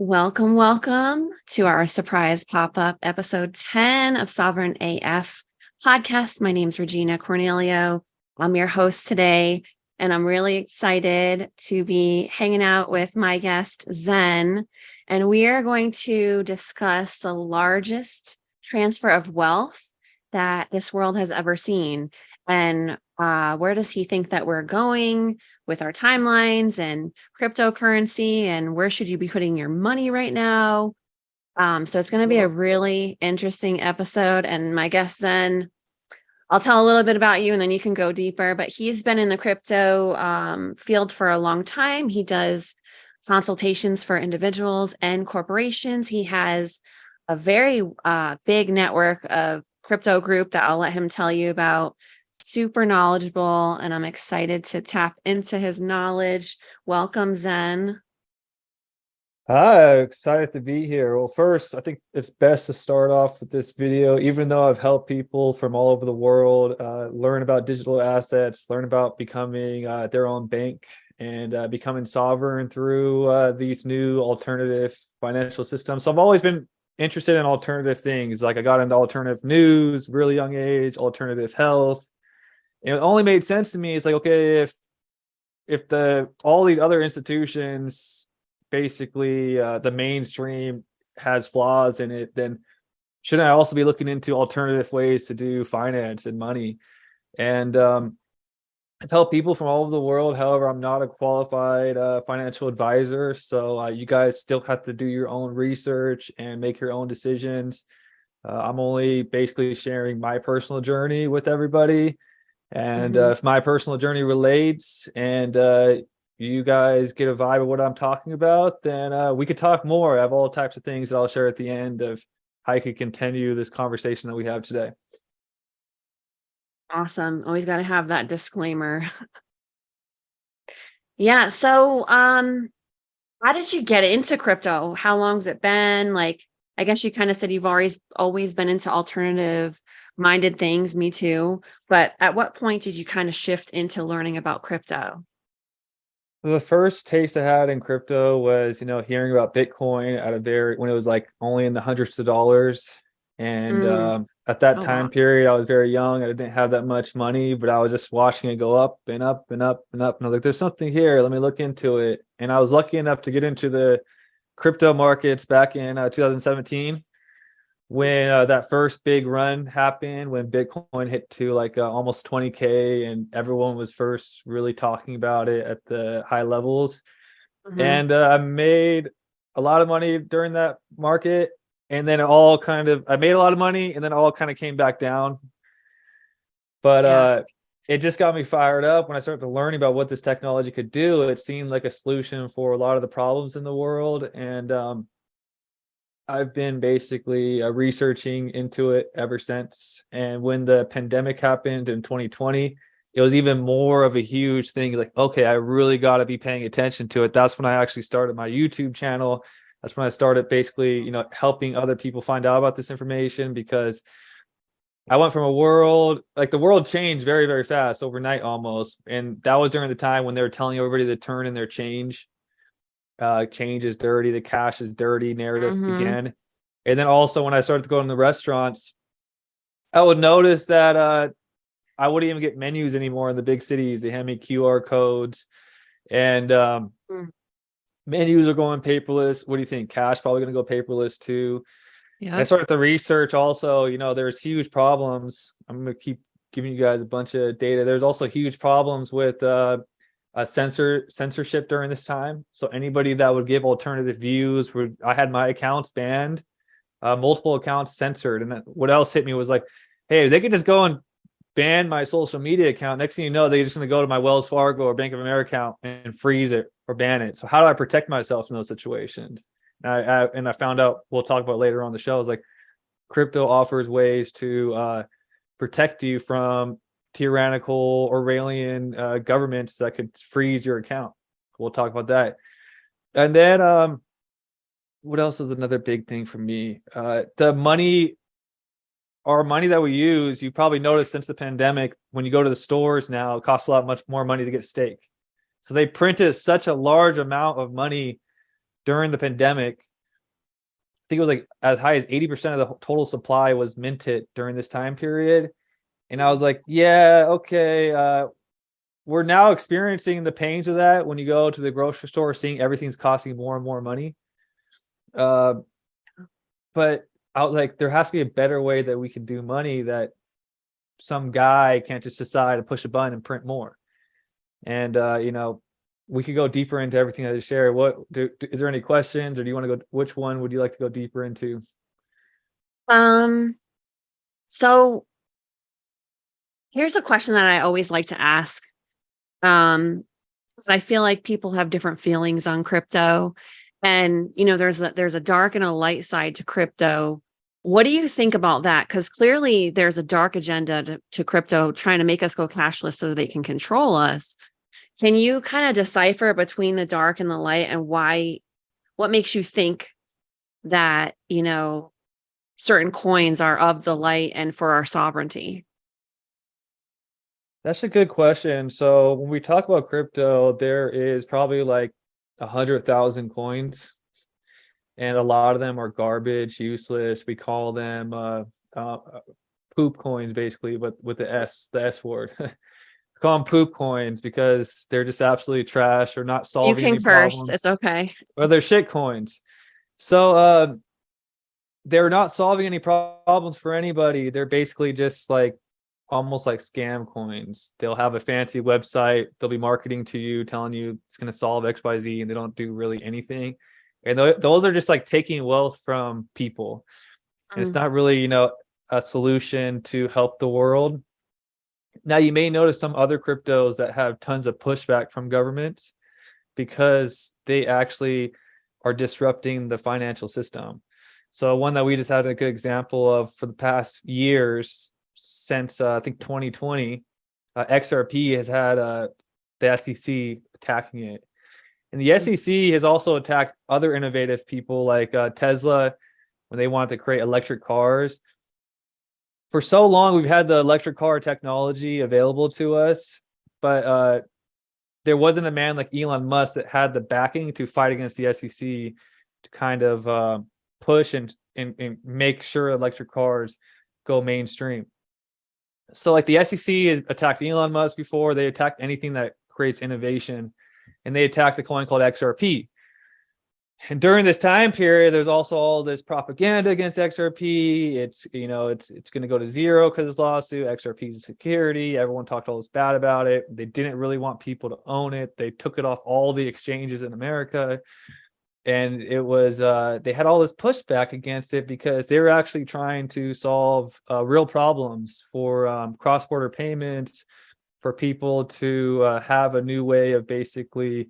Welcome, welcome to our surprise pop-up episode 10 of Sovereign AF podcast. My name's Regina Cornelio. I'm your host today, and I'm really excited to be hanging out with my guest, Zen. And we are going to discuss the largest transfer of wealth that this world has ever seen. And where does he think that we're going with our timelines and cryptocurrency, and where should you be putting your money right now? So it's going to be a really interesting episode. And my guest Zen, I'll tell a little bit about you and then you can go deeper, but he's been in the crypto field for a long time. He does consultations for individuals and corporations. He has a very big network of crypto group that I'll let him tell you about. Super knowledgeable, and I'm excited to tap into his knowledge. Welcome, Zen. Hi, excited to be here. Well, first, I think it's best to start off with this video, even though I've helped people from all over the world learn about digital assets, learn about becoming their own bank, and becoming sovereign through these new alternative financial systems. So I've always been interested in alternative things. Like I got into alternative news, really young age, alternative health. It only made sense to me. It's like, okay, if all these other institutions, basically the mainstream, has flaws in it, then shouldn't I also be looking into alternative ways to do finance and money? And I've helped people from all over the world. However, I'm not a qualified financial advisor, so you guys still have to do your own research and make your own decisions. I'm only basically sharing my personal journey with everybody. And if my personal journey relates and you guys get a vibe of what I'm talking about, then we could talk more. I have all types of things that I'll share at the end of how I could continue this conversation that we have today. Awesome. Always got to have that disclaimer. Yeah. So, how did you get into crypto? How long's it been? Like, I guess you kind of said you've always been into alternative minded things. Me too. But at what point did you kind of shift into learning about crypto? The first taste I had in crypto was, hearing about Bitcoin when it was like only in the hundreds of dollars. And Mm. at that Oh, wow. time period, I was very young. I didn't have that much money, but I was just watching it go up and up and up and up. And I was like, there's something here. Let me look into it. And I was lucky enough to get into the crypto markets back in 2017 when that first big run happened, when Bitcoin hit to like almost 20K and everyone was first really talking about it at the high levels. Mhm. And I made a lot of money during that market. And then I made a lot of money and then it all kind of came back down. But Yeah. it just got me fired up when I started learning about what this technology could do. It seemed like a solution for a lot of the problems in the world. And I've been basically researching into it ever since. And when the pandemic happened in 2020, it was even more of a huge thing. Like, okay, I really got to be paying attention to it. That's when I actually started my YouTube channel. That's when I started basically, helping other people find out about this information, because I went from the world changed very, very fast overnight almost. And that was during the time when they were telling everybody to turn in their change. Change is dirty, the cash is dirty narrative Mhm. began. And then also when I started to go in the restaurants, I would notice that I wouldn't even get menus anymore in the big cities. They hand me QR codes, and Mm. menus are going paperless. What do you think? Cash probably going to go paperless too. And I Yep. started to research also, there's huge problems. I'm going to keep giving you guys a bunch of data. There's also huge problems with censorship during this time. So anybody that would give alternative views, I had my accounts banned, multiple accounts censored. And then what else hit me was like, hey, they could just go and ban my social media account. Next thing you know, they're just going to go to my Wells Fargo or Bank of America account and freeze it or ban it. So how do I protect myself in those situations? And I found out, we'll talk about later on the show, is like crypto offers ways to protect you from tyrannical Orwellian governments that could freeze your account. We'll talk about that. And then what else was another big thing for me? Our money that we use, you probably noticed since the pandemic, when you go to the stores now, it costs a lot much more money to get steak. So they printed such a large amount of money during the pandemic think it was like as high as 80% of the total supply was minted during this time period. And I was like, yeah, okay. We're now experiencing the pains of that when you go to the grocery store, seeing everything's costing more and more money. Uh, but I was like, there has to be a better way that we can do money, that some guy can't just decide to push a button and print more. And we could go deeper into everything I just shared. Is there any questions, or do you want to go? Which one would you like to go deeper into? Um, so here's a question that I always like to ask. 'Cause I feel like people have different feelings on crypto, and there's a dark and a light side to crypto. What do you think about that? Because clearly there's a dark agenda to crypto, trying to make us go cashless so they can control us. Can you kind of decipher between the dark and the light, and what makes you think that, certain coins are of the light and for our sovereignty? That's a good question. So when we talk about crypto, there is probably like 100,000 coins, and a lot of them are garbage, useless. We call them poop coins, basically, but with the S word. We call them poop coins because they're just absolutely trash, or not You solving can any curse. problems, It's okay. or they're shit coins. So they're not solving any problems for anybody. They're basically just like almost like scam coins. They'll have a fancy website, they'll be marketing to you, telling you it's going to solve XYZ, and they don't do really anything. And those are just like taking wealth from people. And it's Mm, not really, a solution to help the world. Now, you may notice some other cryptos that have tons of pushback from governments because they actually are disrupting the financial system. So one that we just had a good example of for the past years, since I think 2020, XRP has had the SEC attacking it. And the mm, SEC has also attacked other innovative people like Tesla when they wanted to create electric cars. For so long, we've had the electric car technology available to us, but there wasn't a man like Elon Musk that had the backing to fight against the SEC to kind of push and make sure electric cars go mainstream. So like the SEC has attacked Elon Musk before. They attacked anything that creates innovation, and they attacked a coin called XRP. And during this time period, there's also all this propaganda against XRP. It's going to go to zero because of this lawsuit. XRP is security. Everyone talked all this bad about it. They didn't really want people to own it. They took it off all the exchanges in America. And it was they had all this pushback against it because they were actually trying to solve real problems for cross-border payments, for people to have a new way of basically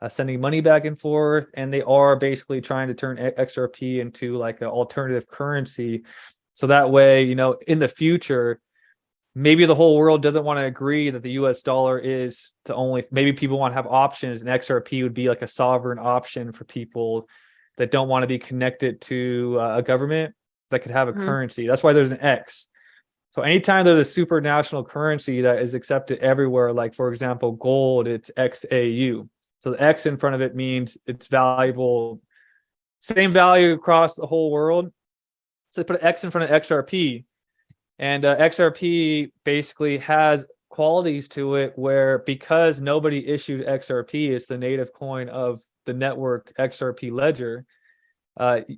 sending money back and forth. And they are basically trying to turn XRP into like an alternative currency. So that way, in the future, maybe the whole world doesn't want to agree that the US dollar is the only, maybe people want to have options, and XRP would be like a sovereign option for people that don't want to be connected to a government that could have a mhm. currency. That's why there's an X. So anytime there's a supranational currency that is accepted everywhere, like for example, gold, it's XAU. So the X in front of it means it's valuable, same value across the whole world. So they put an X in front of XRP, and XRP basically has qualities to it where, because nobody issued XRP, it's the native coin of the network XRP ledger.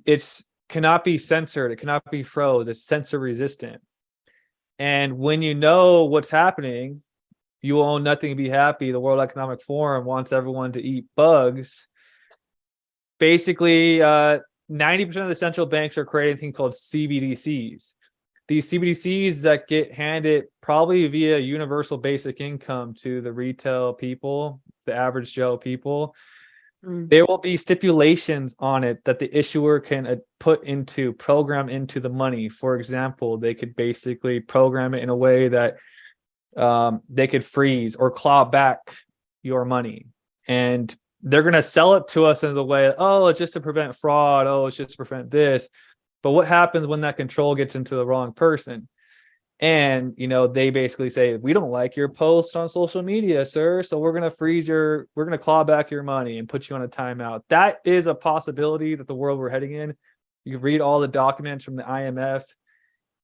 It's cannot be censored. It cannot be froze. It's censor resistant. And when you know what's happening, you own nothing to be happy. The World Economic Forum wants everyone to eat bugs. Basically, 90% of the central banks are creating a thing called CBDCs. These CBDCs that get handed probably via universal basic income to the retail people, the average Joe people, Mm. there will be stipulations on it that the issuer can program into the money. For example, they could basically program it in a way that they could freeze or claw back your money. And they're going to sell it to us in the way, oh, it's just to prevent fraud. Oh, it's just to prevent this. But what happens when that control gets into the wrong person? And, they basically say, we don't like your post on social media, sir. So we're going to claw back your money and put you on a timeout. That is a possibility that the world we're heading in. You can read all the documents from the IMF.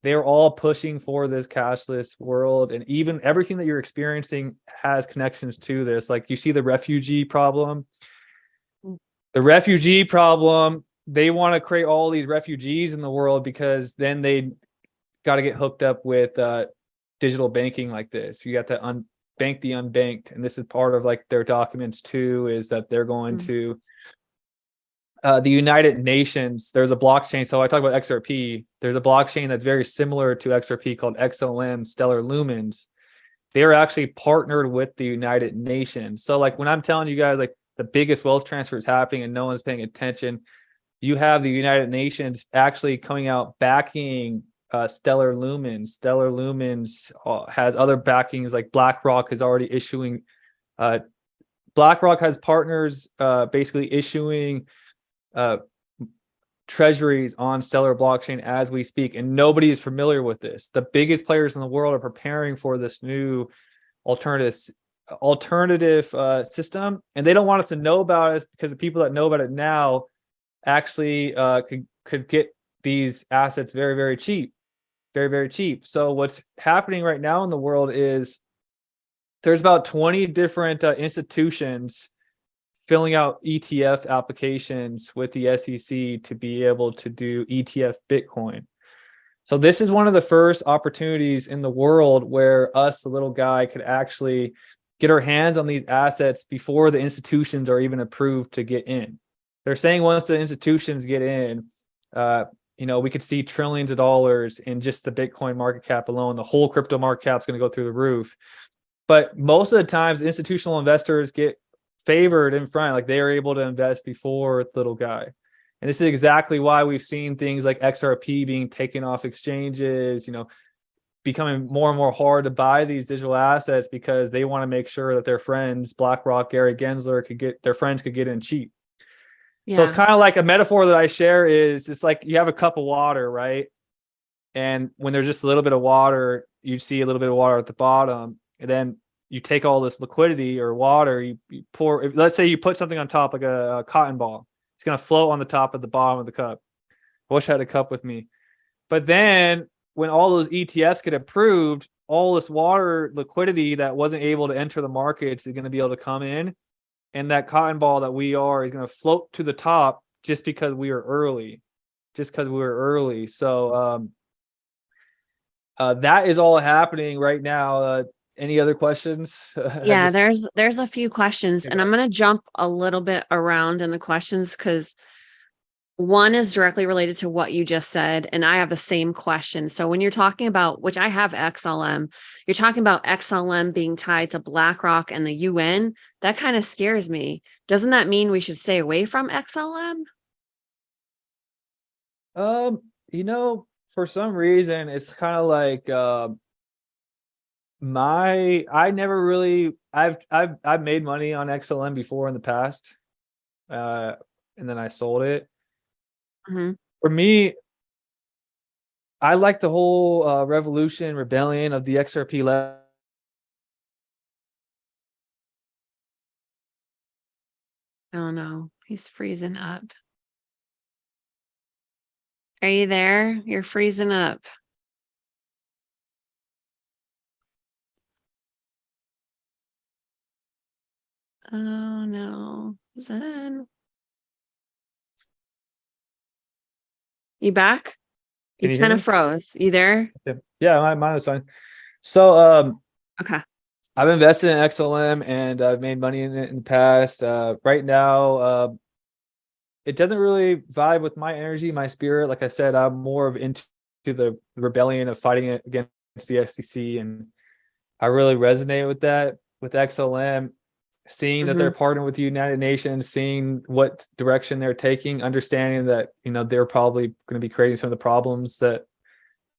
They're all pushing for this cashless world, and even everything that you're experiencing has connections to this. Like you see the refugee problem. The refugee problem, they want to create all these refugees in the world because then they got to get hooked up with digital banking like this. You got to unbank the unbanked, and this is part of like their documents too, is that they're going to the United Nations. There's a blockchain. So I talk about XRP. There's a blockchain that's very similar to XRP called XLM, Stellar Lumens. They're actually partnered with the United Nations. So like when I'm telling you guys like the biggest wealth transfer is happening and no one's paying attention, you have the United Nations actually coming out backing Stellar Lumens. Stellar Lumens has other backings, like BlackRock is already issuing. BlackRock has partners basically issuing treasuries on Stellar blockchain as we speak, and nobody is familiar with this. The biggest players in the world are preparing for this new alternative system, and they don't want us to know about it because the people that know about it now actually could get these assets very, very cheap, very, very cheap. So what's happening right now in the world is there's about 20 different institutions filling out ETF applications with the SEC to be able to do ETF Bitcoin. So this is one of the first opportunities in the world where us, the little guy, could actually get our hands on these assets before the institutions are even approved to get in. They're saying once the institutions get in, we could see trillions of dollars in just the Bitcoin market cap alone. The whole crypto market cap is going to go through the roof. But most of the times, institutional investors get favored in front, like they are able to invest before the little guy. And this is exactly why we've seen things like XRP being taken off exchanges, becoming more and more hard to buy these digital assets because they want to make sure that their friends, BlackRock, Gary Gensler, could get in cheap. Yeah. So it's kind of like a metaphor that I share is it's like you have a cup of water, right? And when there's just a little bit of water, you see a little bit of water at the bottom, and then you take all this liquidity or water, you pour, let's say you put something on top, like a cotton ball. It's going to float on the top of the bottom of the cup. I wish I had a cup with me. But then when all those ETFs get approved, all this water liquidity that wasn't able to enter the markets is going to be able to come in. And that cotton ball that we are is going to float to the top just because we are early. So that is all happening right now. Any other questions? Yeah, there's a few questions, and I'm going to jump a little bit around in the questions because one is directly related to what you just said, and I have the same question. So when you're talking about, which I have XLM, you're talking about XLM being tied to BlackRock and the UN. That kind of scares me. Doesn't that mean we should stay away from XLM? For some reason, it's kind of like I've made money on XLM before in the past, and then I sold it. Mm-hmm. For me, I like the whole rebellion of the XRP left. Oh no, he's freezing up. Are you there? You're freezing up. Oh no, Zen. You back? You kind of froze. You there? Yeah, mine was fine. So okay. I've invested in XLM and I've made money in it in the past. Right now, it doesn't really vibe with my energy, my spirit. Like I said, I'm more of into the rebellion of fighting it against the SEC, and I really resonate with that. With XLM, seeing that they're partnering with the United Nations, seeing what direction they're taking, understanding that they're probably going to be creating some of the problems that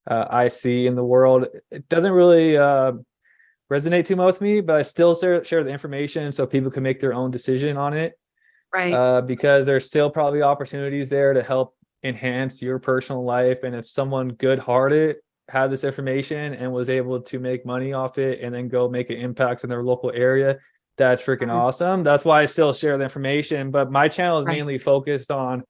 I see in the world. It doesn't really resonate too much with me, but I still share the information so people can make their own decision on it. Right. Because there's still probably opportunities there to help enhance your personal life. And if someone good-hearted had this information and was able to make money off it and then go make an impact in their local area, that's freaking awesome. That's why I still share the information. But my channel is mainly focused on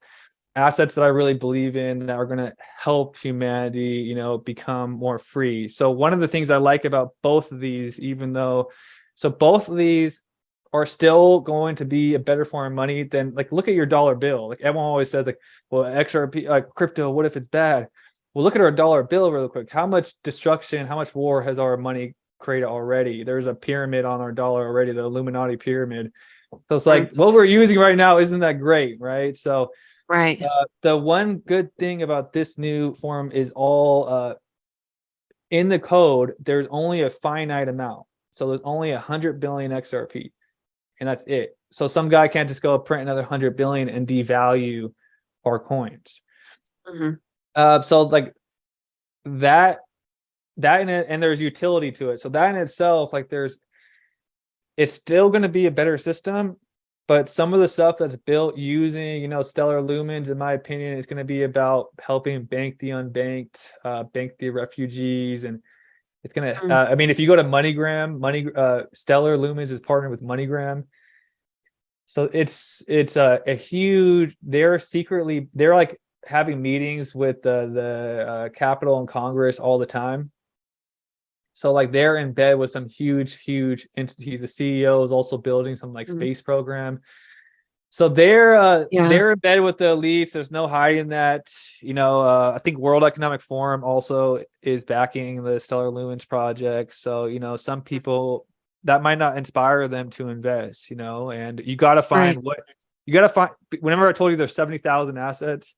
assets that I really believe in that are going to help humanity, become more free. So one of the things I like about both of these, both of these are still going to be a better form of money than, like, look at your dollar bill. Like, everyone always says, like, well, XRP, crypto, what if it's bad? Well, look at our dollar bill real quick. How much destruction, how much war has our money created already? There's a pyramid on our dollar already, the Illuminati pyramid. So it's like, what we're using right now isn't that great, right? So Right. the one good thing about this new form is all in the code, there's only a finite amount. So there's only 100 billion XRP, and that's it. So some guy can't just go print another 100 billion and devalue our coins. So like that in it, and there's utility to it. So that in itself, like, it's still going to be a better system, but some of the stuff that's built using, stellar lumens, in my opinion, is going to be about helping bank the unbanked, bank the refugees. And it's going to, I mean, if you go to MoneyGram, Stellar Lumens is partnered with MoneyGram. So it's a huge, they're like having meetings with the Capitol and Congress all the time. So like they're in bed with some huge entities. The CEO is also building some like space program. So they're in bed with the elites. There's no hiding that. I think World Economic Forum also is backing the Stellar Lumens project. So some people, that might not inspire them to invest. And you got to find whenever I told you there's 70,000 assets.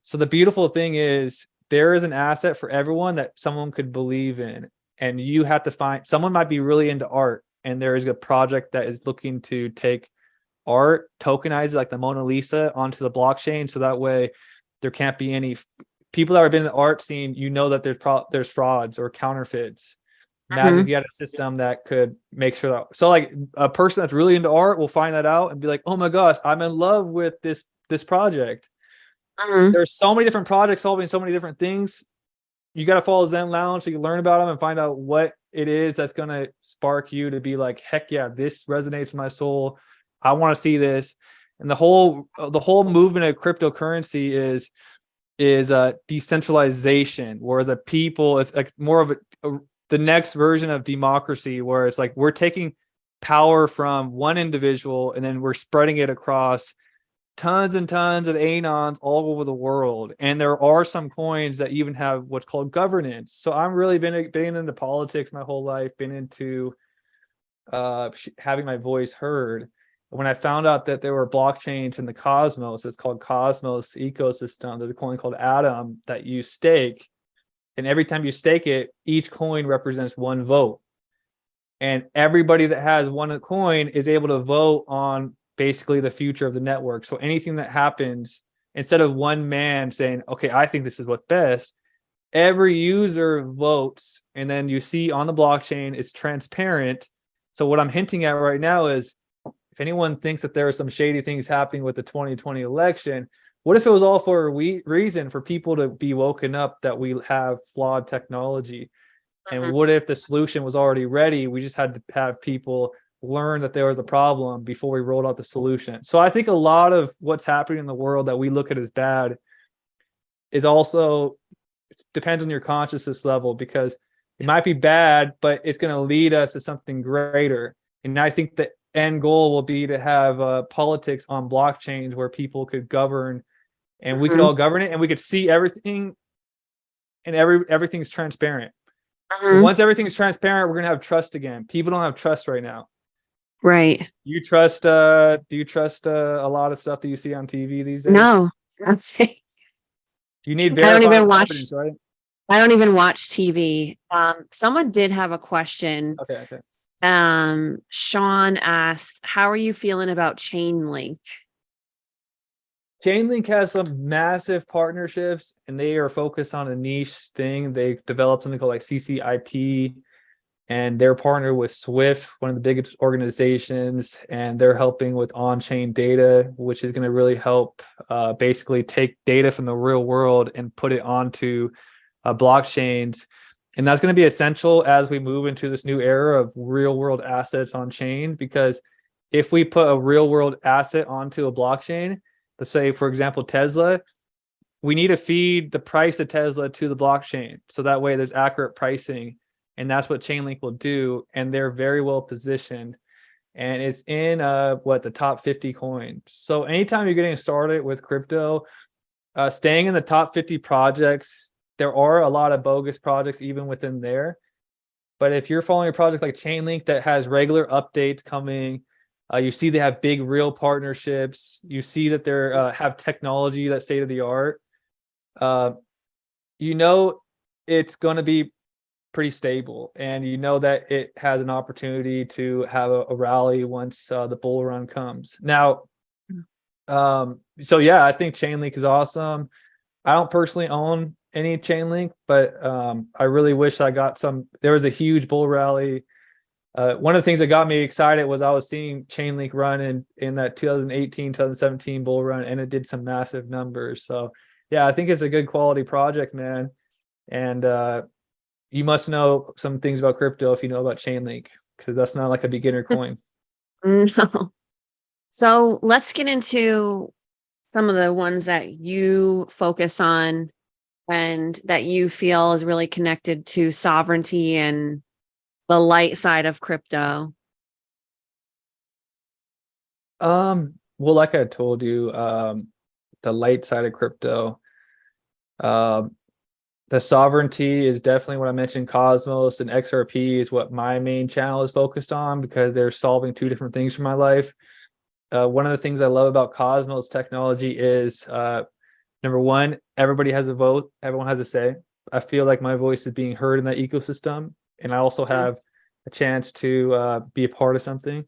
So the beautiful thing is there is an asset for everyone that someone could believe in. And you have to find, someone might be really into art, and there is a project that is looking to take art, tokenize it, like the Mona Lisa, onto the blockchain. So that way there can't be any people that have been in the art scene, that there's frauds or counterfeits. Imagine if you had a system that could make sure that, so like a person that's really into art will find that out and be like, oh my gosh, I'm in love with this project. There's so many different projects solving so many different things. You got to follow Zen Lounge so you can learn about them and find out what it is that's going to spark you to be like, heck yeah, this resonates in my soul. I want to see this. And the whole movement of cryptocurrency is decentralization, where the people, it's like more of the next version of democracy, where it's like we're taking power from one individual and then we're spreading it across tons and tons of anons all over the world. And there are some coins that even have what's called governance. So I'm really been into politics my whole life, been into having my voice heard. When I found out that there were blockchains in the Cosmos, it's called Cosmos ecosystem, there's a coin called Atom that you stake. And every time you stake it, each coin represents one vote. And everybody that has one coin is able to vote on basically the future of the network. So anything that happens, instead of one man saying, okay, I think this is what's best, every user votes. And then you see on the blockchain, it's transparent. So what I'm hinting at right now is, if anyone thinks that there are some shady things happening with the 2020 election, what if it was all for a reason for people to be woken up that we have flawed technology? And what if the solution was already ready? We just had to have people learn that there was a problem before we rolled out the solution. So I think a lot of what's happening in the world that we look at as bad is also, it depends on your consciousness level, because it might be bad, but it's going to lead us to something greater. And I think the end goal will be to have politics on blockchains where people could govern, and we could all govern it, and we could see everything, and everything's transparent. Once everything's transparent, we're going to have trust again. People don't have trust right now. Right. Do you trust a lot of stuff that you see on TV these days? No. You need I don't even verifiable watch evidence, right? I don't even watch TV. Someone did have a question. Okay. Sean asked, how are you feeling about Chainlink? Chainlink has some massive partnerships, and they are focused on a niche thing. They developed something called like CCIP, and they're partnered with Swift, one of the biggest organizations, and they're helping with on-chain data, which is going to really help basically take data from the real world and put it onto blockchains. And that's going to be essential as we move into this new era of real world assets on chain, because if we put a real world asset onto a blockchain, let's say, for example, Tesla, we need to feed the price of Tesla to the blockchain. So that way there's accurate pricing. And that's what Chainlink will do. And they're very well positioned. And it's in the top 50 coins. So anytime you're getting started with crypto, staying in the top 50 projects, there are a lot of bogus projects even within there. But if you're following a project like Chainlink that has regular updates coming, you see they have big real partnerships, you see that they're have technology that's state of the art, you know it's going to be pretty stable, and you know that it has an opportunity to have a rally once the bull run comes. Now, so yeah, I think Chainlink is awesome. I don't personally own any Chainlink, but I really wish I got some. There was a huge bull rally. One of the things that got me excited was I was seeing Chainlink run in that 2018, 2017 bull run, and it did some massive numbers. So yeah, I think it's a good quality project, man. And you must know some things about crypto if you know about Chainlink, because that's not like a beginner coin. No. So let's get into some of the ones that you focus on and that you feel is really connected to sovereignty and the light side of crypto. Well, like I told you, the light side of crypto, the sovereignty is definitely what I mentioned. Cosmos and XRP is what my main channel is focused on, because they're solving two different things for my life. One of the things I love about Cosmos technology is number one, everybody has a vote, everyone has a say. I feel like my voice is being heard in that ecosystem, and I also have a chance to be a part of something.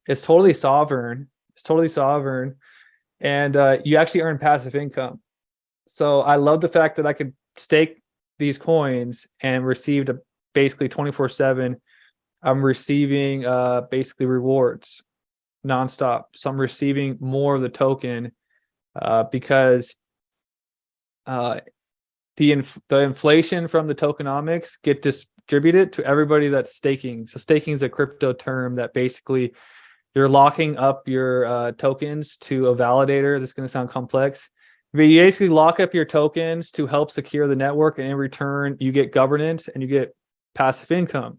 It's totally sovereign. It's totally sovereign, and you actually earn passive income. So I love the fact that I could stake these coins and received basically 24/7. I'm receiving basically rewards nonstop. So I'm receiving more of the token because the inflation from the tokenomics get distributed to everybody that's staking. So staking is a crypto term that basically you're locking up your tokens to a validator. This is going to sound complex, but you basically lock up your tokens to help secure the network, and in return, you get governance and you get passive income.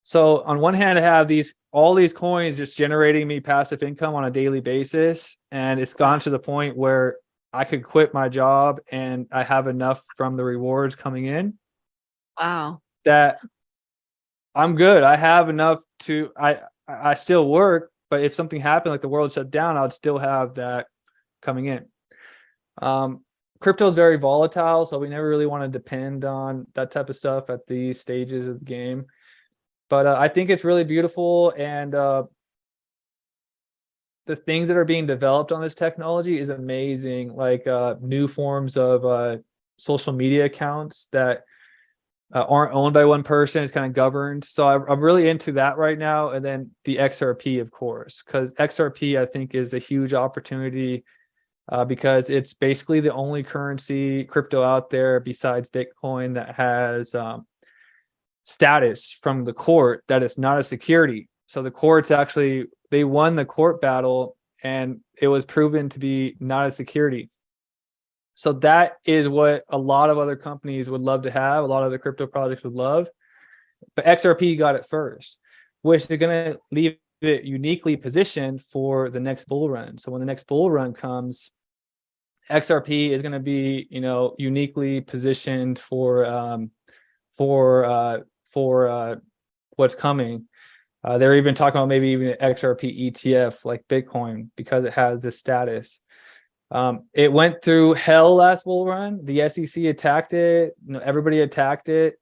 So on one hand, I have all these coins just generating me passive income on a daily basis, and it's gone to the point where I could quit my job and I have enough from the rewards coming in. Wow. That I'm good. I have enough to I still work, but if something happened, like the world shut down, I would still have that coming in. Crypto is very volatile, so we never really want to depend on that type of stuff at these stages of the game. But I think it's really beautiful, and the things that are being developed on this technology is amazing. Like new forms of social media accounts that aren't owned by one person. It's kind of governed. So I'm really into that right now. And then the XRP, of course, because XRP I think is a huge opportunity because it's basically the only currency crypto out there besides Bitcoin that has status from the court that it's not a security. So the courts actually, they won the court battle and it was proven to be not a security. So that is what a lot of other companies would love to have. A lot of the crypto projects would love, but XRP got it first, which they're going to leave it uniquely positioned for the next bull run. So when the next bull run comes, XRP is going to be, uniquely positioned for what's coming. They're even talking about maybe even an XRP ETF like Bitcoin because it has this status. It went through hell last bull run. The SEC attacked it. Everybody attacked it,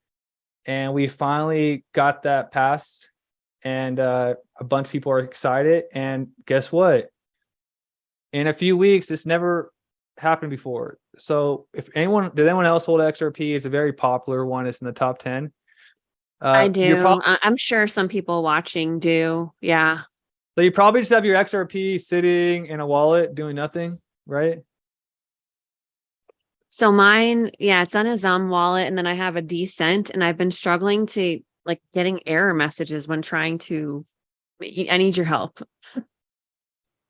and we finally got that passed. And a bunch of people are excited. And guess what? In a few weeks, this never happened before. So did anyone else hold XRP? It's a very popular one. It's in the top 10. I do. I'm sure some people watching do. Yeah. So you probably just have your XRP sitting in a wallet doing nothing, right? So mine, yeah, it's on a wallet, and then I have a Decent, and I've been struggling to getting error messages when trying to. I need your help.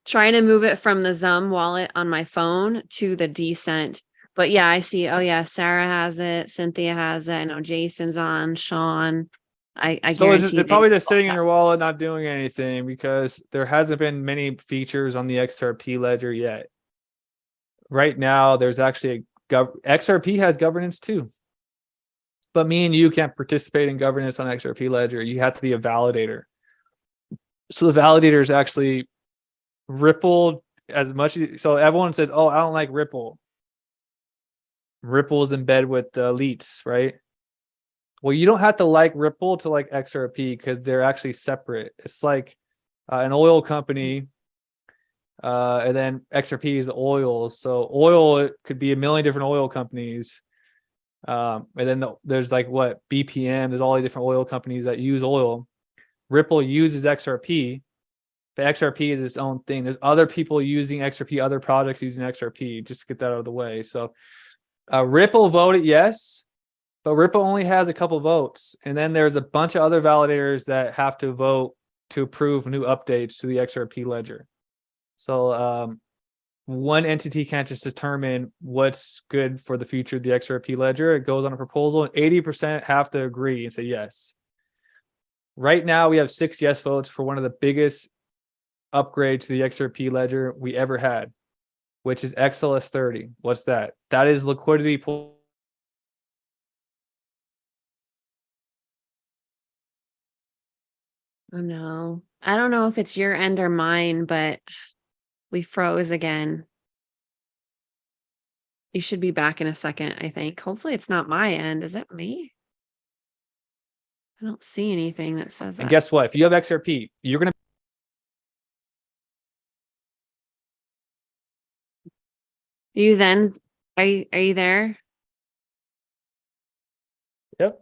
trying to move it from the Zum wallet on my phone to the Decent. But yeah, I see. Oh yeah, Sarah has it. Cynthia has it. I know Jason's on. Sean. I So is guarantee it they probably just all sitting in have. your wallet, not doing anything because there hasn't been many features on the XRP ledger yet. Right now, there's actually XRP has governance too, but me and you can't participate in governance on XRP ledger. You have to be a validator. So the validator is actually Ripple as much. So everyone said, "Oh, I don't like Ripple." Ripple is in bed with the elites, right? Well, you don't have to like Ripple to like XRP because they're actually separate. It's like an oil company, and then XRP is the oil. So oil, it could be a million different oil companies. And then there's like what BPM, there's all the different oil companies that use oil. Ripple uses XRP, but XRP is its own thing. There's other people using XRP, other projects using XRP, just to get that out of the way. So Ripple voted yes, but Ripple only has a couple votes. And then there's a bunch of other validators that have to vote to approve new updates to the XRP ledger. So one entity can't just determine what's good for the future of the XRP ledger. It goes on a proposal, and 80% have to agree and say yes. Right now, we have 6 yes votes for one of the biggest upgrades to the XRP ledger we ever had, which is XLS 30. What's that? That is liquidity pool. Oh no. I don't know if it's your end or mine, but we froze again. You should be back in a second, I think. Hopefully it's not my end. Is it me? I don't see anything that says And that. guess what? If you have XRP, you're going to. You then are you there? Yep.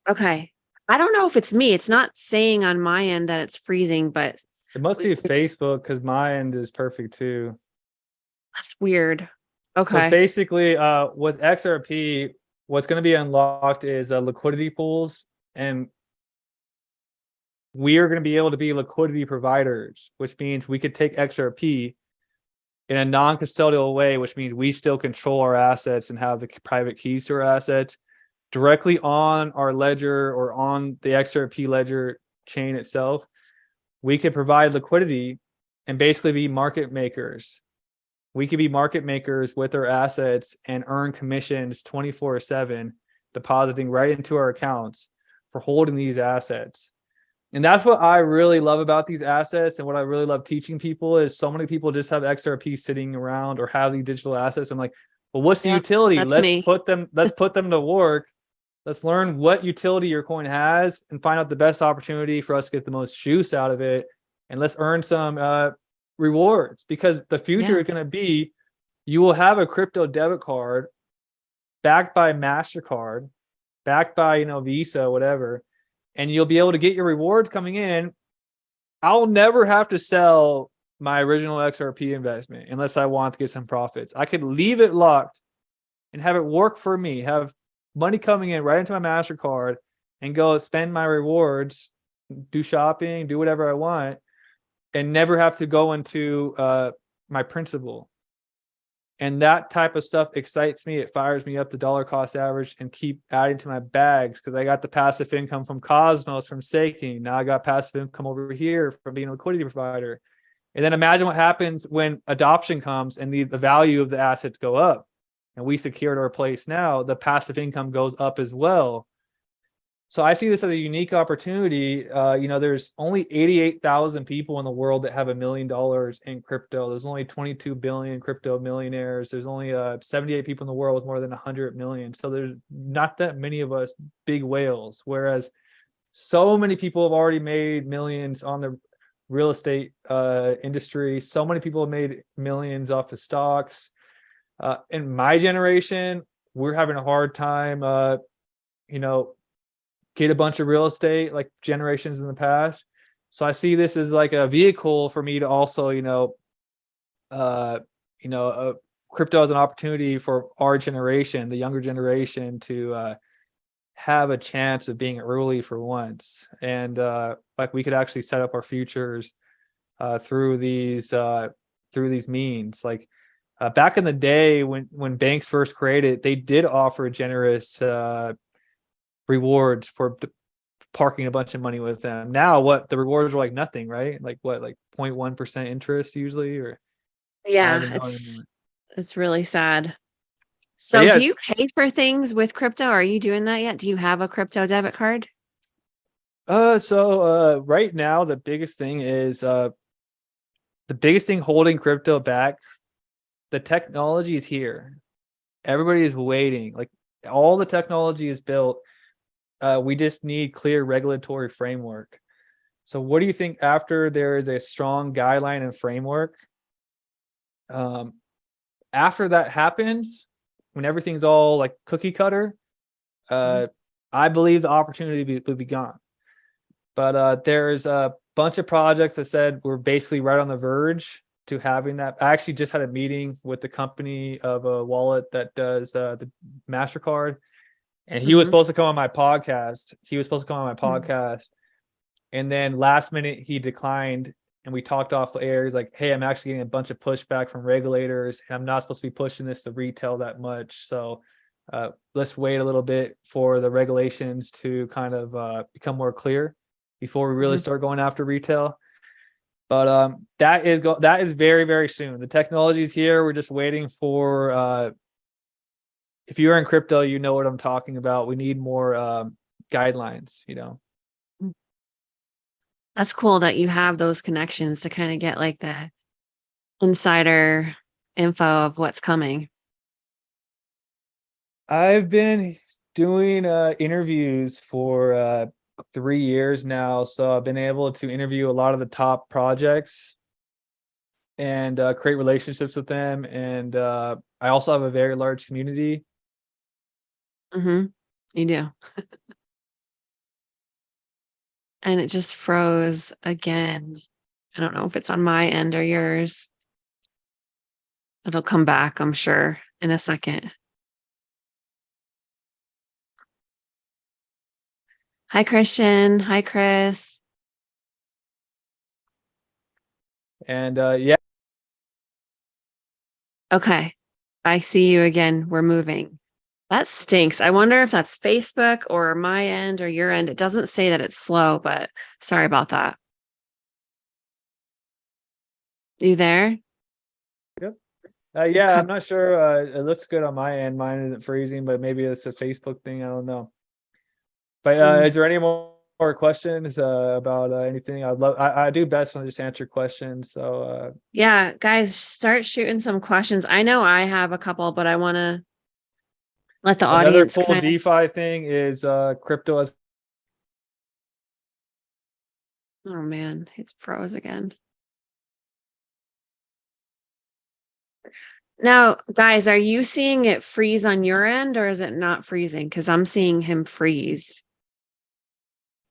Okay. I don't know if it's me. It's not saying on my end that it's freezing, but It must be Facebook because my end is perfect too. that's weird. So Okay. basically, with XRP, what's going to be unlocked is liquidity pools, and we are going to be able to be liquidity providers, which means we could take XRP in a non-custodial way, which means we still control our assets and have the private keys to our assets directly on our ledger or on the XRP ledger chain itself. We could provide liquidity and basically be market makers. We could be market makers with our assets and earn commissions 24/7, depositing right into our accounts for holding these assets. And that's what I really love about these assets, and what I really love teaching people is so many people just have XRP sitting around or have these digital assets. I'm like, well, what's the Yep, utility? that's me. Let's put them to work. Let's learn what utility your coin has and find out the best opportunity for us to get the most juice out of it. And let's earn some rewards, because the future Yeah. is going to be, you will have a crypto debit card backed by MasterCard, backed by, Visa, whatever, and you'll be able to get your rewards coming in. I'll never have to sell my original XRP investment unless I want to get some profits. I could leave it locked and have it work for me, have money coming in right into my MasterCard, and go spend my rewards, do shopping, do whatever I want, and never have to go into my principal. And that type of stuff excites me. It fires me up the dollar cost average and keep adding to my bags, because I got the passive income from Cosmos, from staking. Now I got passive income over here from being a liquidity provider. And then imagine what happens when adoption comes and the value of the assets go up and we secured our place. Now the passive income goes up as well. So I see this as a unique opportunity. There's only 88,000 people in the world that have $1 million in crypto. There's only 22 billion crypto millionaires. There's only 78 people in the world with more than 100 million. So there's not that many of us big whales. Whereas so many people have already made millions on the real estate industry. So many people have made millions off of stocks. In my generation, we're having a hard time, get a bunch of real estate like generations in the past. So I see this as like a vehicle for me to also, crypto as an opportunity for our generation, the younger generation, to have a chance of being early for once. And like we could actually set up our futures through these means. Like back in the day when banks first created, they did offer generous rewards for parking a bunch of money with them. Now what the rewards are like nothing, right? Like what, like 0.1% interest usually, or I don't Yeah, even know anymore. it's really sad. But So do yeah, you pay for things with crypto? Are you doing that yet? Do you have a crypto debit card? right now the biggest thing holding crypto back, the technology is here. Everybody is waiting. Like all the technology is built. We just need clear regulatory framework. So what do you think after there is a strong guideline and framework? Um, After that happens, when everything's all like cookie cutter, Mhm. uh, I believe the opportunity would be gone. But there's a bunch of projects that said we're basically right on the verge to having that. I actually just had a meeting with the company of a wallet that does the MasterCard, and he was Mhm. supposed to come on my podcast. He was supposed to come on my Mhm. podcast, and then last minute he declined. And we talked off air. He's like, "Hey, I'm actually getting a bunch of pushback from regulators, and I'm not supposed to be pushing this to retail that much. So let's wait a little bit for the regulations to kind of become more clear before we really Mhm. start going after retail." But that is very, very soon. The technology is here. We're just waiting for. If you're in crypto, you know what I'm talking about. We need more guidelines. That's cool that you have those connections to kind of get like the insider info of what's coming. I've been doing interviews for 3 years now, so I've been able to interview a lot of the top projects and create relationships with them. And I also have a very large community. Mhm. You do. And it just froze again. I don't know if it's on my end or yours. It'll come back, I'm sure, in a second. Hi, Christian. Hi, Chris. And yeah, Okay. I see you again. We're moving. That stinks. I wonder if that's Facebook or my end or your end. It doesn't say that it's slow, but sorry about that. You there? yep. Yeah, Okay. I'm not sure. It looks good on my end. Mine isn't freezing, but maybe it's a Facebook thing. I don't know. But Mm. is there any more questions about anything? I do best when I just answer questions. So Yeah, guys, start shooting some questions. I know I have a couple, but I want to let the another audience cool kind of. DeFi thing is crypto as. Oh man, it's froze again. Now, guys, are you seeing it freeze on your end or is it not freezing? Because I'm seeing him freeze.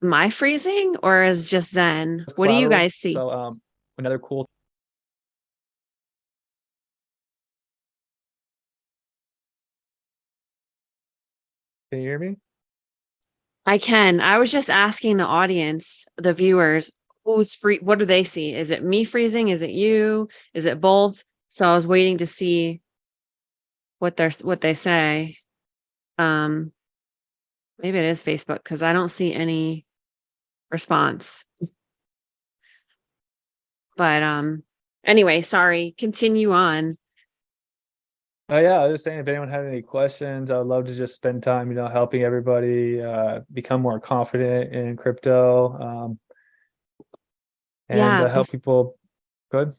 Am I freezing or is just Zen? What do you Collateral. guys see? So another cool. Can you hear me? I can. I was just asking the audience, the viewers, who's free? What do they see? Is it me freezing? Is it you? Is it both? So I was waiting to see what they say. Um, Maybe it is Facebook because I don't see any response. But anyway, sorry. Continue on. Oh yeah, I was just saying if anyone had any questions, I would love to just spend time, helping everybody become more confident in crypto, and Yeah, help people. Good.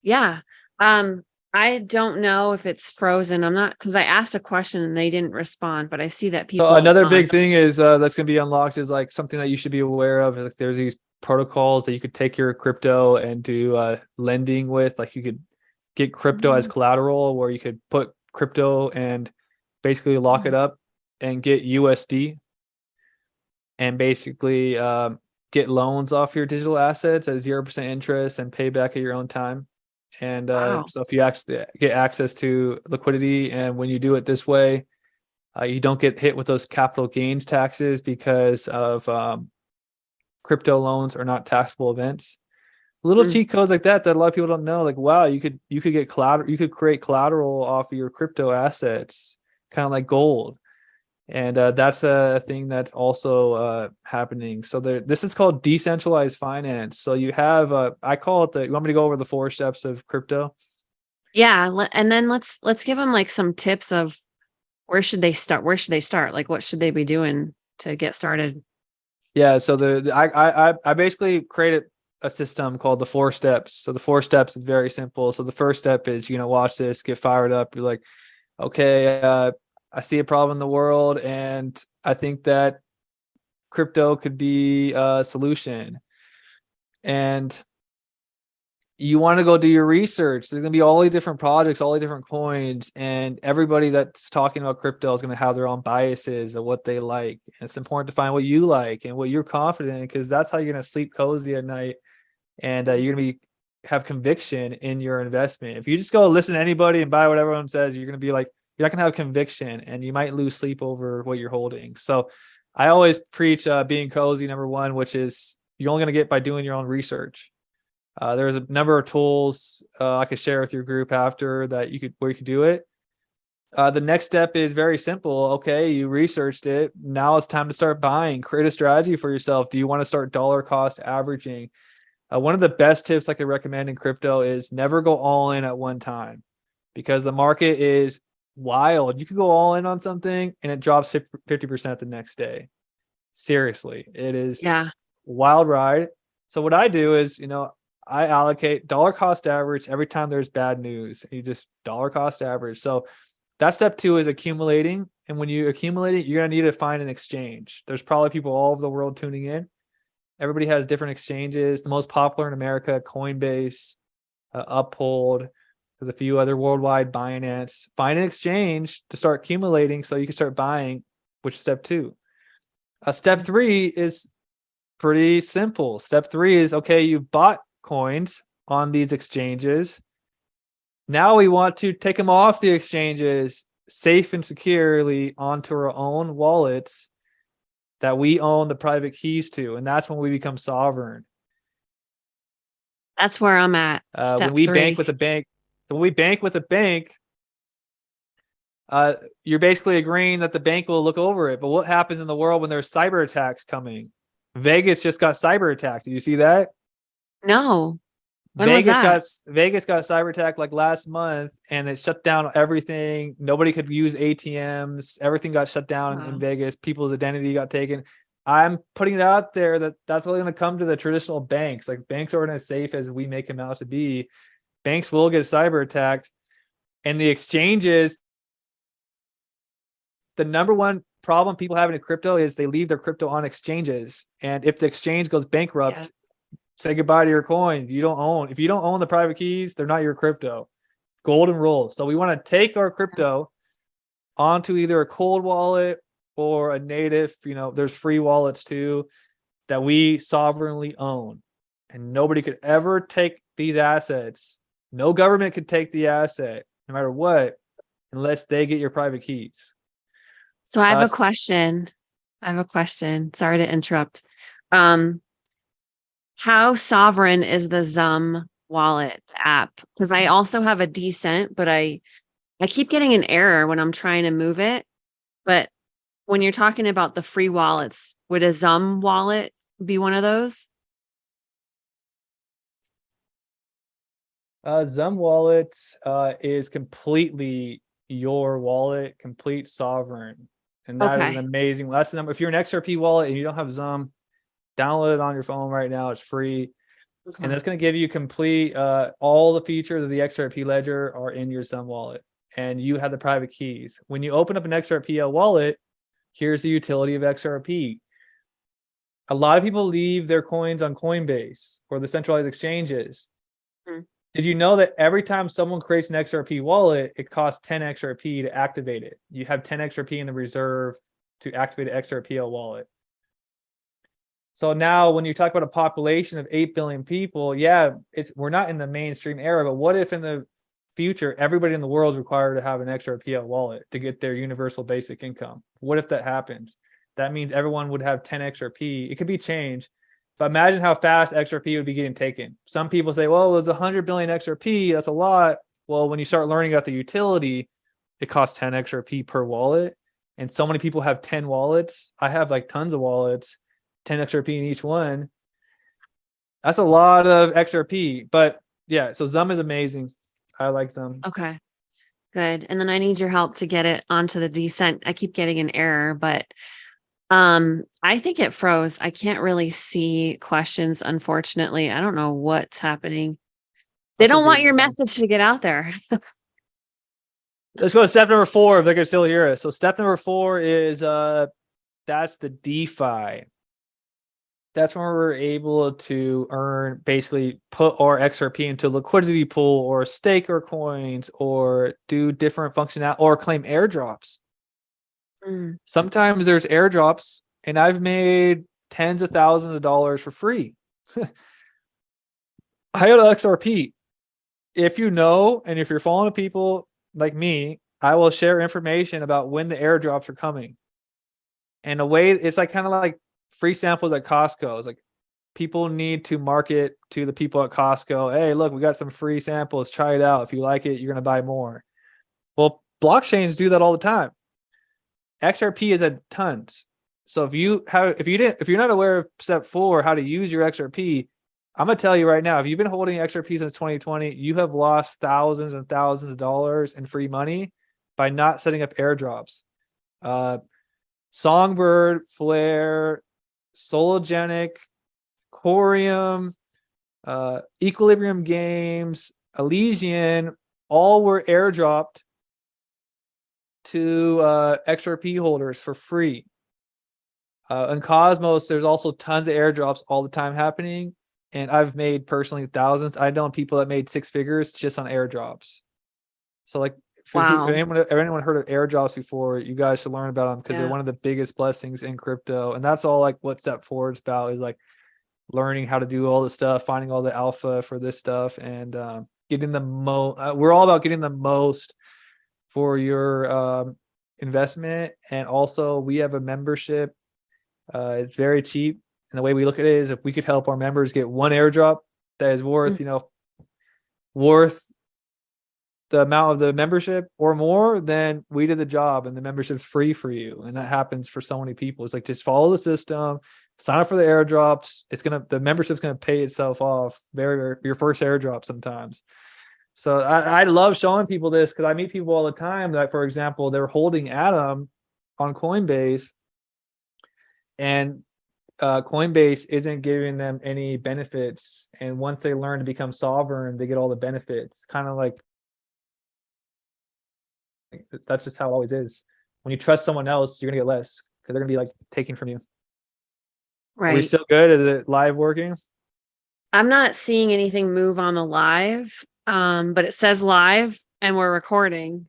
yeah. Um, I don't know if it's frozen. I'm not because I asked a question and they didn't respond, but I see that So people another on. big thing is that's going to be unlocked is like something that you should be aware of. Like there's these protocols that you could take your crypto and do lending with. Like you could get crypto as Mm. collateral, where you could put crypto and basically lock it up and get USD and basically get loans off your digital assets at 0% interest and pay back at your own time. And Wow. so if you actually get access to liquidity, and when you do it this way, you don't get hit with those capital gains taxes because of crypto loans are not taxable events. Little Mm. cheat codes like that a lot of people don't know. Like, wow, you could get collateral, you could create collateral off of your crypto assets, kind of like gold. And that's a thing that's also happening. So this is called decentralized finance. So you have I call it you want me to go over the 4 steps of crypto? Yeah, and then let's give them like some tips of where should they start? Where should they start? Like, what should they be doing to get started? Yeah, so I basically created a system called the 4 steps. So the 4 steps is very simple. So the first step is, watch this, get fired up. You're like, okay, I see a problem in the world, and I think that crypto could be a solution. And you want to go do your research. There's going to be all these different projects, all these different coins, and everybody that's talking about crypto is going to have their own biases of what they like. And it's important to find what you like and what you're confident in, because that's how you're going to sleep cozy at night, and you're going to have conviction in your investment. If you just go listen to anybody and buy what everyone says, you're going to be like, you're not going to have conviction, and you might lose sleep over what you're holding. So I always preach being cozy, number one, which is you're only going to get by doing your own research. There's a number of tools I could share with your group after that where you could do it. The next step is very simple. Okay, you researched it. Now it's time to start buying. Create a strategy for yourself. Do you want to start dollar cost averaging? One of the best tips I could recommend in crypto is never go all in at one time, because the market is wild. You could go all in on something and it drops 50% the next day. Seriously, it is Yeah. wild ride. So what I do is, I allocate dollar cost average every time there's bad news. You just dollar cost average. So that's step 2 is accumulating. And when you accumulate it, you're going to need to find an exchange. There's probably people all over the world tuning in. Everybody has different exchanges. The most popular in America, Coinbase, Uphold. There's a few other worldwide, Binance. Find an exchange to start accumulating so you can start buying, which is step 2. Step 3 is pretty simple. Step 3 is, okay, you bought coins on these exchanges. Now we want to take them off the exchanges safe and securely onto our own wallets that we own the private keys to. And that's when we become sovereign. That's where I'm at. When Step we bank 3. with a bank, you're basically agreeing that the bank will look over it. But what happens in the world when there's cyber attacks coming? Vegas just got cyber attacked. Did you see that? No. When was that? Vegas got cyber attacked like last month, and it shut down everything. Nobody could use ATMs. Everything got shut down in Wow. Vegas. People's identity got taken. I'm putting it out there that that's only going to come to the traditional banks. Like, banks aren't as safe as we make them out to be. Banks will get cyber attacked, and the exchanges. The number one problem people have in crypto is they leave their crypto on exchanges, and if the exchange goes bankrupt, Yeah. say goodbye to your coin. If you don't own the private keys, they're not your crypto. Golden rule. So we want to take our crypto onto either a cold wallet or a native, there's free wallets too, that we sovereignly own. And nobody could ever take these assets. No government could take the asset, no matter what, unless they get your private keys. So I have Uh, a question. Sorry to interrupt. Um, how sovereign is the Zum wallet app? Because I also have a decent, but I keep getting an error when I'm trying to move it. But when you're talking about the free wallets, would a Zum wallet be one of those? Zum wallet is completely your wallet, complete sovereign. And that is an Okay. amazing, that's the number. If you're an XRP wallet and you don't have Zum, download it on your phone right now. It's free. And Okay. that's going to give you complete, all the features of the XRP ledger are in your Zum wallet. And you have the private keys. When you open up an XRP wallet, here's the utility of XRP. A lot of people leave their coins on Coinbase or the centralized exchanges. Mm. Did you know that every time someone creates an XRP wallet, it costs 10 XRP to activate it? You have 10 XRP in the reserve to activate an XRP wallet. So now when you talk about a population of 8 billion people, yeah, we're not in the mainstream era, but what if in the future, everybody in the world is required to have an XRP wallet to get their universal basic income? What if that happens? That means everyone would have 10 XRP. It could be changed. But imagine how fast XRP would be getting taken. Some people say, well, it was 100 billion XRP. That's a lot. Well, when you start learning about the utility, it costs 10 XRP per wallet. And so many people have 10 wallets. I have like tons of wallets, 10 XRP in each one. That's a lot of XRP. But yeah, so Zum is amazing. I like Zum. Okay, good. And then I need your help to get it onto the decent. I keep getting an error, but I think it froze. I can't really see questions, unfortunately. I don't know what's happening. They That's a don't want big your one. message to get out there. Let's go to step number 4 if they can still hear us. So step number 4 is that's the DeFi. That's when we're able to earn, basically put our XRP into a liquidity pool or stake our coins or do different functionality or claim airdrops. Mm, Sometimes there's airdrops and I've made tens of thousands of dollars for free. I got XRP. If you know, and if you're following people like me, I will share information about when the airdrops are coming. And a way, it's like kind of like free samples at Costco. It's like people need to market to the people at Costco. Hey, look, we got some free samples. Try it out. If you like it, you're going to buy more. Well, blockchains do that all the time. XRP is at tons. So if you're not aware of step 4, how to use your XRP, I'm gonna tell you right now, if you've been holding XRP since 2020, you have lost thousands and thousands of dollars in free money by not setting up airdrops. Songbird, Flare, Sologenic, Corium, Equilibrium Games, Elysian, all were airdropped to XRP holders for free. And Cosmos, there's also tons of airdrops all the time happening. And I've made personally thousands. I know people that made 6 figures just on airdrops. So like, if wow. anyone heard of airdrops before, you guys should learn about them because they're Yeah. one of the biggest blessings in crypto. And that's all like what step 4 is about, is like learning how to do all the stuff, finding all the alpha for this stuff, and getting the most. We're all about getting the most for your investment. And also, we have a membership. It's very cheap. And the way we look at it is, if we could help our members get one airdrop that is worth, Mm, worth the amount of the membership or more, then we did the job and the membership's free for you. And that happens for so many people. It's like, just follow the system, sign up for the airdrops. The membership's gonna pay itself off your first airdrop sometimes. So I love showing people this because I meet people all the time that, for example, they're holding Atom on Coinbase, and Coinbase isn't giving them any benefits. And once they learn to become sovereign, they get all the benefits. Kind of like, that's just how it always is. When you trust someone else, you're gonna get less because they're gonna be like taking from you. Are we right. still good? Is it live working? I'm not seeing anything move on the live, but it says live and we're recording.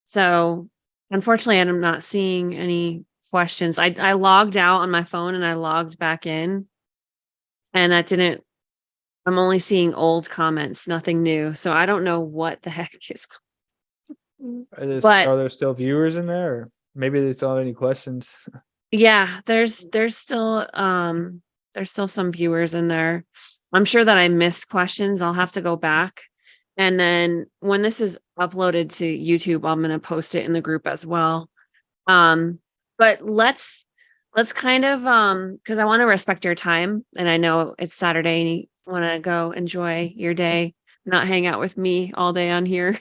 So unfortunately, I'm not seeing any questions. I logged out on my phone and I logged back in, and that didn't. I'm only seeing old comments, nothing new. So I don't know what the heck is. But Are there still viewers in there? Or maybe they still have any questions. yeah, there's still some viewers in there. I'm sure that I missed questions. I'll have to go back. And then when this is uploaded to YouTube, I'm gonna post it in the group as well. But let's kind of because I want to respect your time, and I know it's Saturday and you want to go enjoy your day, not hang out with me all day on here.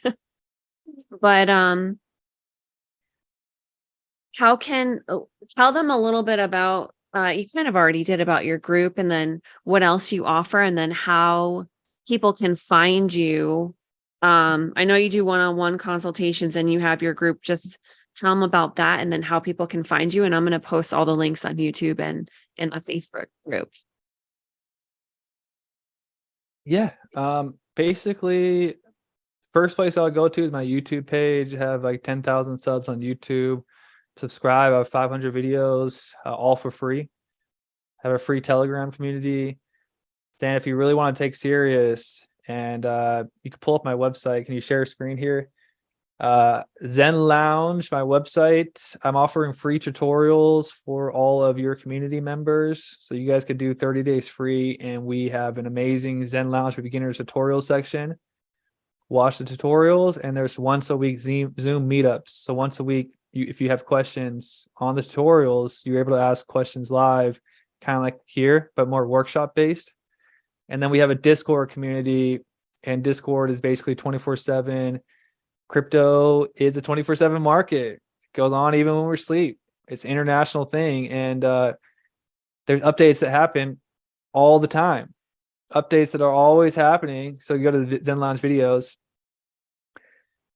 But how can tell them a little bit about you kind of already did about your group, and then what else you offer, and then how people can find you. I know you do one-on-one consultations and you have your group. Just tell them about that, and then how people can find you. And I'm going to post all the links on YouTube and in the Facebook group. Yeah. Basically, first place I'll go to is my YouTube page. I have like 10,000 subs on YouTube. Subscribe. I have 500 videos, all for free. I have a free Telegram community. Then, if you really want to take serious, and you can pull up my website. Can you share a screen here? Zen Lounge, my website. I'm offering free tutorials for all of your community members. So you guys could do 30 days free. And we have an amazing Zen Lounge for beginners tutorial section. Watch the tutorials, and there's once a week Zoom meetups. So once a week, if you have questions on the tutorials, you're able to ask questions live, kind of like here, but more workshop based. And then we have a Discord community, and Discord is basically 24/7. Crypto is a 24/7 market. It goes on even when we're asleep. It's an international thing, and there's updates that happen all the time. Updates that are always happening. So you go to the Zen Lounge videos.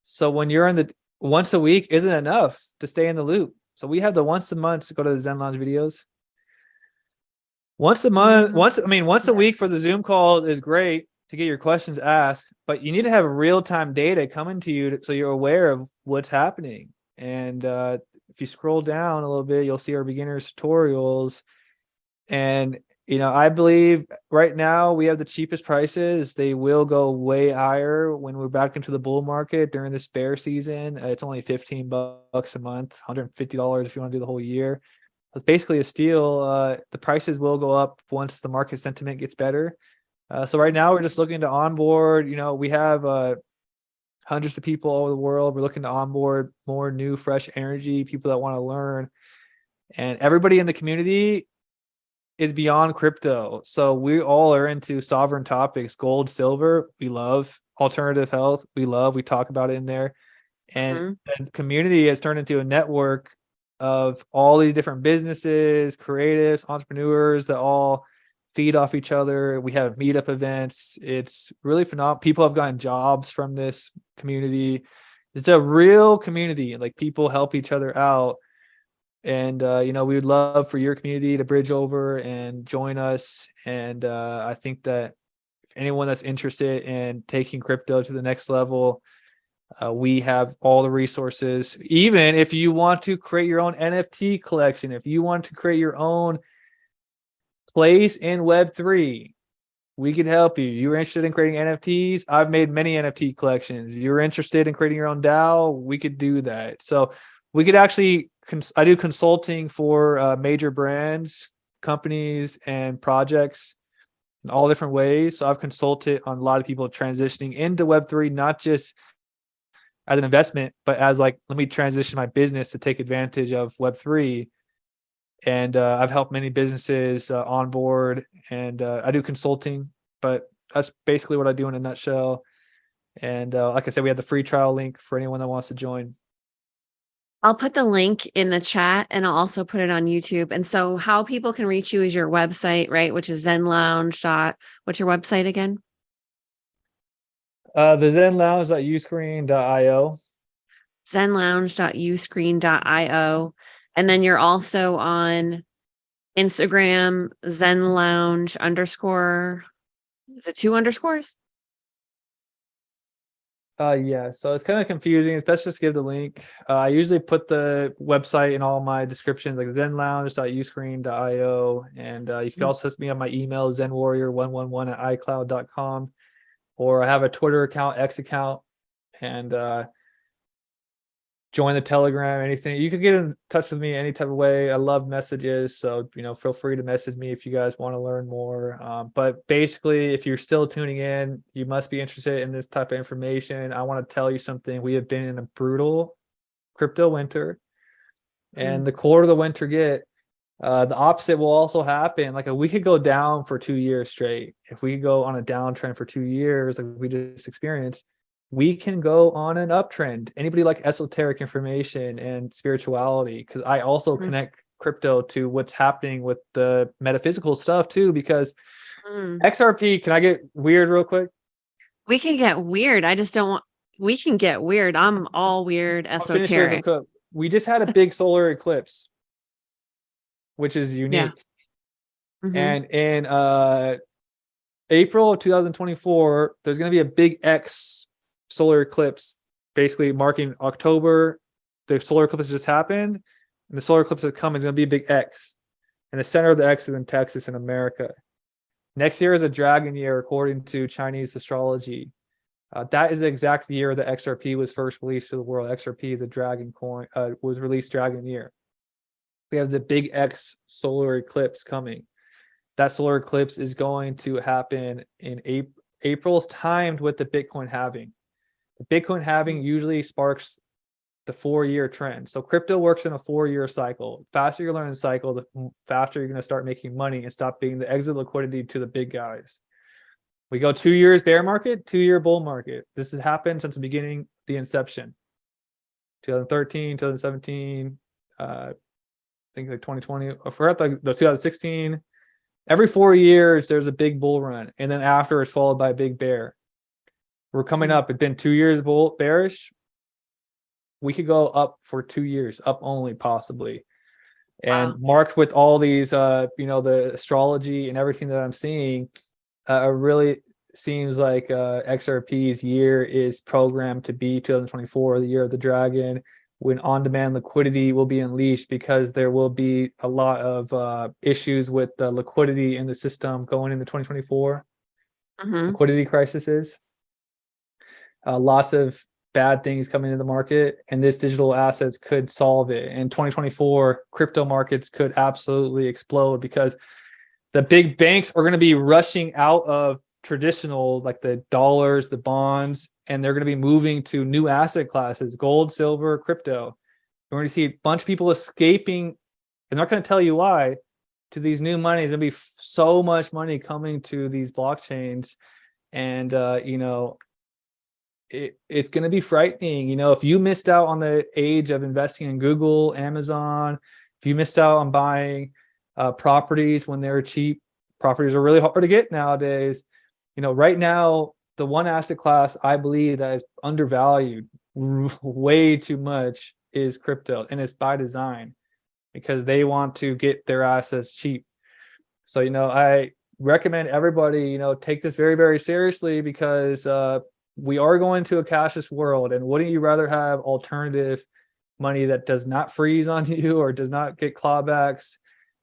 So when you're in the once a week isn't enough to stay in the loop. So we have the once a month to go to the Zen Lounge videos. Once a month, once a week for the Zoom call is great to get your questions asked, but you need to have real-time data coming to you so you're aware of what's happening. And if you scroll down a little bit, you'll see our beginners tutorials. And I believe right now we have the cheapest prices. They will go way higher when we're back into the bull market during this bear season. It's only $15 a month, $150 if you want to do the whole year. It's basically a steal. The prices will go up once the market sentiment gets better. So right now we're just looking to onboard. We have hundreds of people all over the world. We're looking to onboard more new, fresh energy, people that want to learn. And everybody in the community is beyond crypto. So we all are into sovereign topics, gold, silver. We love alternative health. We talk about it in there. And the community has turned into a network of all these different businesses, creatives, entrepreneurs that all feed off each other. We have meetup events. It's really phenomenal. People have gotten jobs from this community. It's a real community. Like, people help each other out. And, we would love for your community to bridge over and join us. And I think that if anyone that's interested in taking crypto to the next level, we have all the resources. Even if you want to create your own NFT collection, if you want to create your own place in Web3, we could help you. You're interested in creating NFTs? I've made many NFT collections. You're interested in creating your own DAO? We could do that. So we could actually, I do consulting for major brands, companies, and projects in all different ways. So I've consulted on a lot of people transitioning into Web3, not just as an investment, but as like, let me transition my business to take advantage of Web3. And I've helped many businesses onboard, and I do consulting, but that's basically what I do in a nutshell. And like I said, we have the free trial link for anyone that wants to join. I'll put the link in the chat, and I'll also put it on YouTube. And so how people can reach you is your website, right? Which is Zen Lounge. What's your website again? The Zen Lounge.uscreen.io. Zenlounge.uscreen.io. And then you're also on Instagram, Zen Lounge _ is it 2 underscores? Yeah, so it's kind of confusing. It's best just give the link. I usually put the website in all my descriptions, like zenlounge.uscreen.io. And you can also send me on my email, zenwarrior111@icloud.com. Or I have a Twitter account, X account, and join the Telegram, anything. You can get in touch with me any type of way. I love messages. So, feel free to message me if you guys want to learn more. But basically, if you're still tuning in, you must be interested in this type of information. I want to tell you something. We have been in a brutal crypto winter, and the colder the winter get, the opposite will also happen. Like, we could go down for 2 years straight. If we go on a downtrend for 2 years, like we just experienced, we can go on an uptrend. Anybody like esoteric information and spirituality? Because I also connect crypto to what's happening with the metaphysical stuff too, because XRP, can I get weird real quick? We can get weird. I just don't want, we can get weird. I'm all weird, esoteric. We just had a big solar eclipse, which is unique. Yeah. And in April of 2024, there's going to be a big X solar eclipse, basically marking October. The solar eclipse just happened, and the solar eclipse that comes is going to be a big X, and the center of the X is in Texas in America. Next year is a dragon year according to Chinese astrology. That is the exact year that XRP was first released to the world. XRP is a dragon coin, was released dragon year. We have the big X solar eclipse coming. That solar eclipse is going to happen in April's timed with the Bitcoin halving. The Bitcoin halving usually sparks the 4-year trend. So crypto works in a 4-year cycle. The faster you learn the cycle, the faster you're going to start making money and stop being the exit liquidity to the big guys. We go 2 years bear market, 2-year bull market. This has happened since the beginning, the inception. 2013, 2017, I think like 2020, I forgot the 2016. Every 4 years, there's a big bull run. And then after it's followed by a big bear. We're coming up. It's been 2 years bearish. We could go up for 2 years, up only possibly. And marked with all these, the astrology and everything that I'm seeing, really seems like XRP's year is programmed to be 2024, the year of the dragon, when on-demand liquidity will be unleashed, because there will be a lot of issues with the liquidity in the system going into 2024. Liquidity crises. Lots of bad things coming into the market, and this digital assets could solve it. In 2024, crypto markets could absolutely explode because the big banks are going to be rushing out of traditional, like the dollars, the bonds, and they're going to be moving to new asset classes, gold, silver, crypto. We're going to see a bunch of people escaping. I'm not going to tell you why, to these new money. There'll be so much money coming to these blockchains, and it's going to be frightening. If you missed out on the age of investing in Google, Amazon, if you missed out on buying properties when they're cheap, properties are really hard to get nowadays. Right now, the one asset class I believe that is undervalued way too much is crypto, and it's by design because they want to get their assets cheap. So, I recommend everybody, take this very, very seriously, because we are going to a cashless world, and wouldn't you rather have alternative money that does not freeze on you or does not get clawbacks?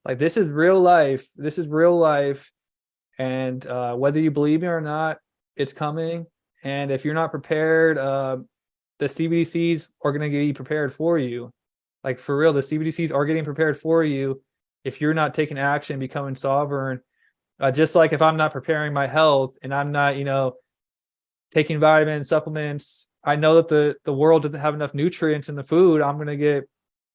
Like, this is real life. This is real life. And whether you believe me or not, it's coming. And if you're not prepared, the CBDCs are going to get you prepared for you. Like, for real, the CBDCs are getting prepared for you if you're not taking action, becoming sovereign. Just like if I'm not preparing my health and I'm not, taking vitamins, supplements, I know that the world doesn't have enough nutrients in the food. I'm going to get,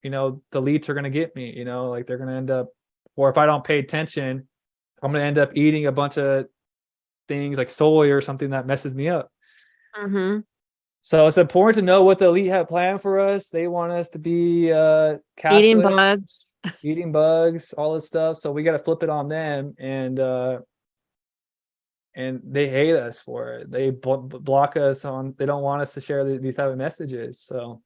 the elites are going to get me, like they're going to end up, or if I don't pay attention, I'm going to end up eating a bunch of things like soy or something that messes me up. So it's important to know what the elite have planned for us. They want us to be cashless, eating bugs, all this stuff. So we got to flip it on them, and they hate us for it. They block us on. They don't want us to share these type of messages. So,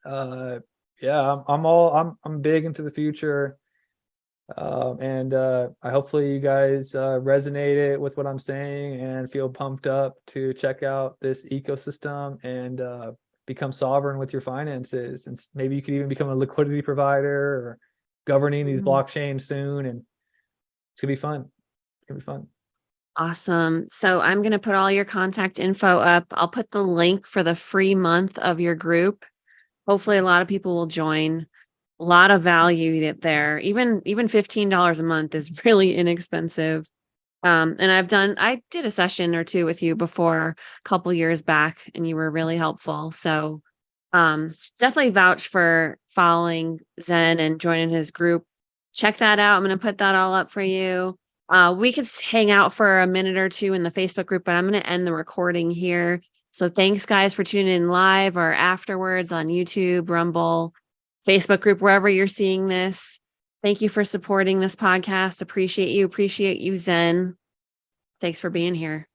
yeah, I'm big into the future. And I hopefully you guys resonated with what I'm saying and feel pumped up to check out this ecosystem and become sovereign with your finances. And maybe you could even become a liquidity provider or governing these blockchains soon. And it's gonna be fun. It's gonna be fun. Awesome. So I'm going to put all your contact info up. I'll put the link for the free month of your group. Hopefully a lot of people will join. A lot of value there. Even $15 a month is really inexpensive. And I did a session or two with you before, a couple years back, and you were really helpful. So definitely vouch for following Zen and joining his group. Check that out. I'm going to put that all up for you. We could hang out for a minute or two in the Facebook group, but I'm going to end the recording here. So thanks, guys, for tuning in live or afterwards on YouTube, Rumble, Facebook group, wherever you're seeing this. Thank you for supporting this podcast. Appreciate you, Zen. Thanks for being here.